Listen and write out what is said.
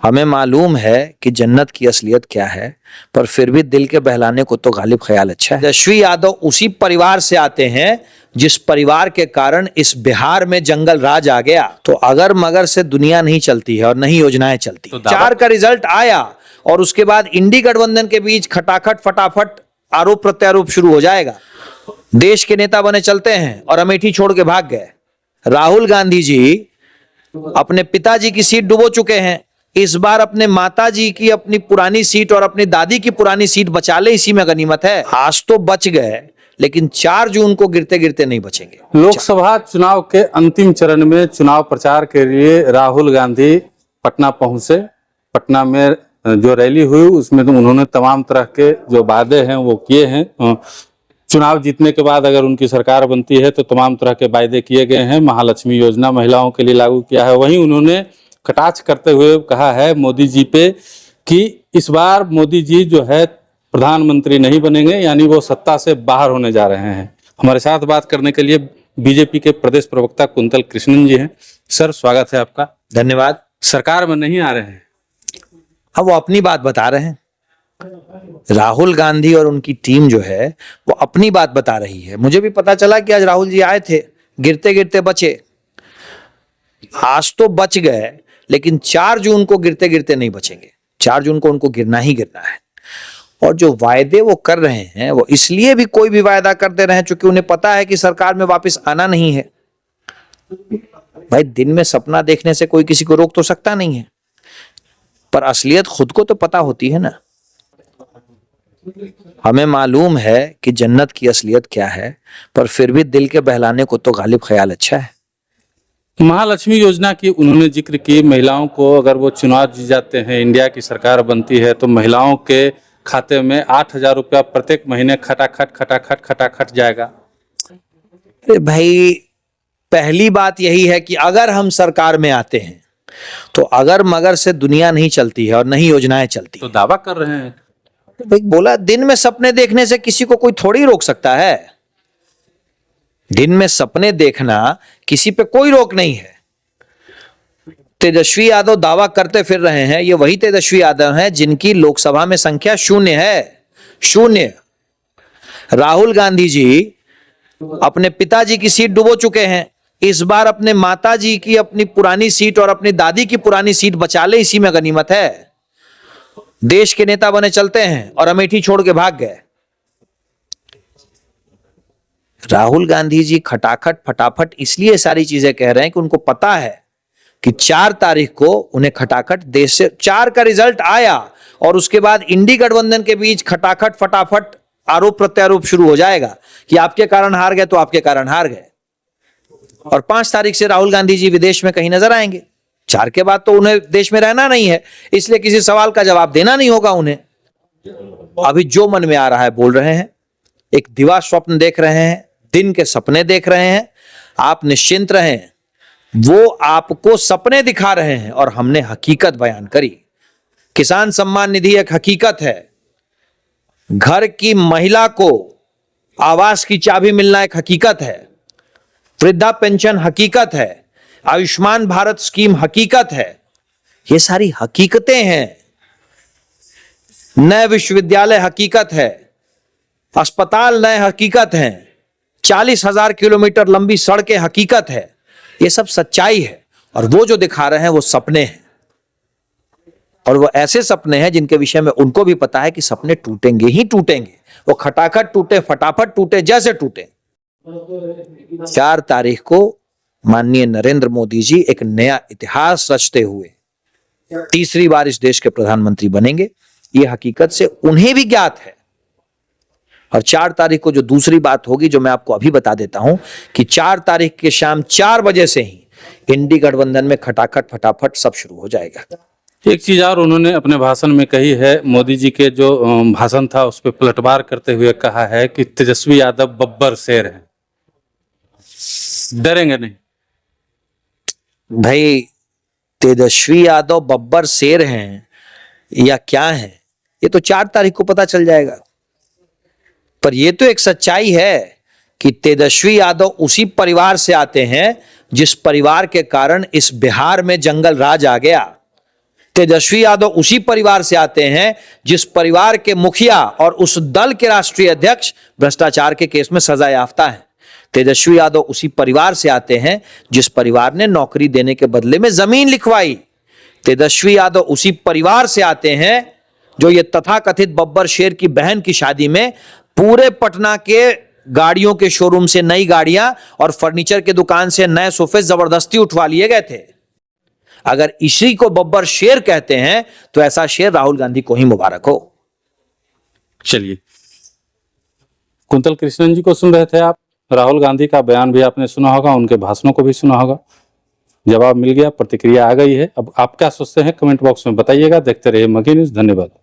हमें मालूम है कि जन्नत की असलियत क्या है, पर फिर भी दिल के बहलाने को तो गालिब ख्याल अच्छा है। तेजस्वी यादव उसी परिवार से आते हैं जिस परिवार के कारण इस बिहार में जंगल राज आ गया। तो अगर मगर से दुनिया नहीं चलती है और नहीं योजनाएं चलती। तो 4 का रिजल्ट आया और उसके बाद इंडी गठबंधन के बीच खटाखट फटाफट आरोप प्रत्यारोप शुरू हो जाएगा। देश के नेता बने चलते हैं और अमेठी छोड़ के भाग गए। राहुल गांधी जी अपने पिताजी की सीट डुबो चुके हैं, इस बार अपने माताजी की अपनी पुरानी सीट और अपनी दादी की पुरानी सीट बचा ले, इसी में गनीमत है। आज तो बच गए, लेकिन 4 जून को गिरते गिरते नहीं बचेंगे। लोकसभा चुनाव के अंतिम चरण में चुनाव प्रचार के लिए राहुल गांधी पटना पहुंचे। पटना में जो रैली हुई उसमें तो उन्होंने तमाम तरह के जो वादे हैं वो किए हैं। चुनाव जीतने के बाद अगर उनकी सरकार बनती है तो तमाम तरह के वायदे किए गए हैं। महालक्ष्मी योजना महिलाओं के लिए लागू किया है। वहीं उन्होंने कटाक्ष करते हुए कहा है मोदी जी पे कि इस बार मोदी जी जो है प्रधानमंत्री नहीं बनेंगे, यानी वो सत्ता से बाहर होने जा रहे हैं। हमारे साथ बात करने के लिए बीजेपी के प्रदेश प्रवक्ता कुंतल कृष्णन जी हैं। सर, स्वागत है आपका। धन्यवाद। सरकार में नहीं आ रहे हैं, अब वो अपनी बात बता रहे हैं। राहुल गांधी और उनकी टीम जो है वो अपनी बात बता रही है। मुझे भी पता चला कि आज राहुल जी आए थे, गिरते गिरते बचे। आज तो बच गए, लेकिन 4 जून को गिरते गिरते नहीं बचेंगे। 4 जून को उनको गिरना ही गिरना है। और जो वायदे वो कर रहे हैं वो इसलिए भी कोई भी वायदा करते रहे क्योंकि उन्हें पता है कि सरकार में वापस आना नहीं है। भाई, दिन में सपना देखने से कोई किसी को रोक तो सकता नहीं है, पर असलियत खुद को तो पता होती है ना। हमें मालूम है कि जन्नत की असलियत क्या है, पर फिर भी दिल के बहलाने को तो गालिब ख्याल अच्छा है। महालक्ष्मी योजना की उन्होंने जिक्र की। महिलाओं को अगर वो चुनाव जीत जाते हैं, इंडिया की सरकार बनती है, तो महिलाओं के खाते में 8,000 रुपया प्रत्येक महीने खटाखट खटाखट खटाखट जाएगा। अरे भाई, पहली बात यही है कि अगर हम सरकार में आते हैं तो अगर मगर से दुनिया नहीं चलती है और नहीं योजनाएं चलती। तो दावा कर रहे हैं। भाई बोला, दिन में सपने देखने से किसी को कोई थोड़ी रोक सकता है। दिन में सपने देखना किसी पे कोई रोक नहीं है। तेजस्वी यादव दावा करते फिर रहे हैं, ये वही तेजस्वी यादव हैं जिनकी लोकसभा में संख्या 0 है। 0। राहुल गांधी जी अपने पिताजी की सीट डुबो चुके हैं, इस बार अपने माताजी की अपनी पुरानी सीट और अपनी दादी की पुरानी सीट बचा ले, इसी में गनीमत है। देश के नेता बने चलते हैं और अमेठी छोड़ के भाग गए। राहुल गांधी जी खटाखट फटाफट इसलिए सारी चीजें कह रहे हैं कि उनको पता है कि 4 तारीख को उन्हें खटाखट देश से 4 का रिजल्ट आया और उसके बाद इंडी गठबंधन के बीच खटाखट फटाफट आरोप प्रत्यारोप शुरू हो जाएगा कि आपके कारण हार गए तो आपके कारण हार गए। और 5 तारीख से राहुल गांधी जी विदेश में कहीं नजर आएंगे। 4 के बाद तो उन्हें देश में रहना नहीं है, इसलिए किसी सवाल का जवाब देना नहीं होगा उन्हें। अभी जो मन में आ रहा है बोल रहे हैं, एक दिवा स्वप्न देख रहे हैं, दिन के सपने देख रहे हैं। आप निश्चिंत रहें, वो आपको सपने दिखा रहे हैं और हमने हकीकत बयान करी। किसान सम्मान निधि एक हकीकत है। घर की महिला को आवास की चाबी मिलना एक हकीकत है। वृद्धा पेंशन हकीकत है। आयुष्मान भारत स्कीम हकीकत है। ये सारी हकीकतें हैं। नए विश्वविद्यालय हकीकत है। अस्पताल नए हकीकत हैं। 40,000 किलोमीटर लंबी सड़कें हकीकत है। ये सब सच्चाई है और वो जो दिखा रहे हैं वो सपने हैं। और वो ऐसे सपने हैं जिनके विषय में उनको भी पता है कि सपने टूटेंगे ही टूटेंगे। वो खटाखट टूटे, फटाफट टूटे, जैसे टूटे। 4 तारीख को माननीय नरेंद्र मोदी जी एक नया इतिहास रचते हुए तीसरी बार इस देश के प्रधानमंत्री बनेंगे। ये हकीकत से उन्हें भी ज्ञात है। और 4 तारीख को जो दूसरी बात होगी, जो मैं आपको अभी बता देता हूं, कि 4 तारीख के शाम 4 बजे से ही इंडी गठबंधन में खटाखट फटाफट सब शुरू हो जाएगा। एक चीज और उन्होंने अपने भाषण में कही है। मोदी जी के जो भाषण था उस पर पलटवार करते हुए कहा है कि तेजस्वी यादव बब्बर शेर है, डरेंगे नहीं। भाई, तेजस्वी यादव बब्बर शेर हैं या क्या हैं, ये तो 4 तारीख को पता चल जाएगा। पर ये तो एक सच्चाई है कि तेजस्वी यादव उसी परिवार से आते हैं जिस परिवार के कारण इस बिहार में जंगल राज आ गया। तेजस्वी यादव उसी परिवार से आते हैं जिस परिवार के मुखिया और उस दल के राष्ट्रीय अध्यक्ष भ्रष्टाचार के केस में सजा याफ्ता है। तेजस्वी यादव उसी परिवार से आते हैं जिस परिवार ने नौकरी देने के बदले में जमीन लिखवाई। तेजस्वी यादव उसी परिवार से आते हैं जो ये तथाकथित बब्बर शेर की बहन की शादी में पूरे पटना के गाड़ियों के शोरूम से नई गाड़ियां और फर्नीचर के दुकान से नए सोफे जबरदस्ती उठवा लिए गए थे। अगर इसी को बब्बर शेर कहते हैं तो ऐसा शेर राहुल गांधी को ही मुबारक हो। चलिए, कुंतल कृष्णन जी को सुन रहे थे आप। राहुल गांधी का बयान भी आपने सुना होगा, उनके भाषणों को भी सुना होगा। जवाब मिल गया, प्रतिक्रिया आ गई है। अब आप क्या सोचते हैं कमेंट बॉक्स में बताइएगा। देखते रहिए मगही न्यूज़। धन्यवाद।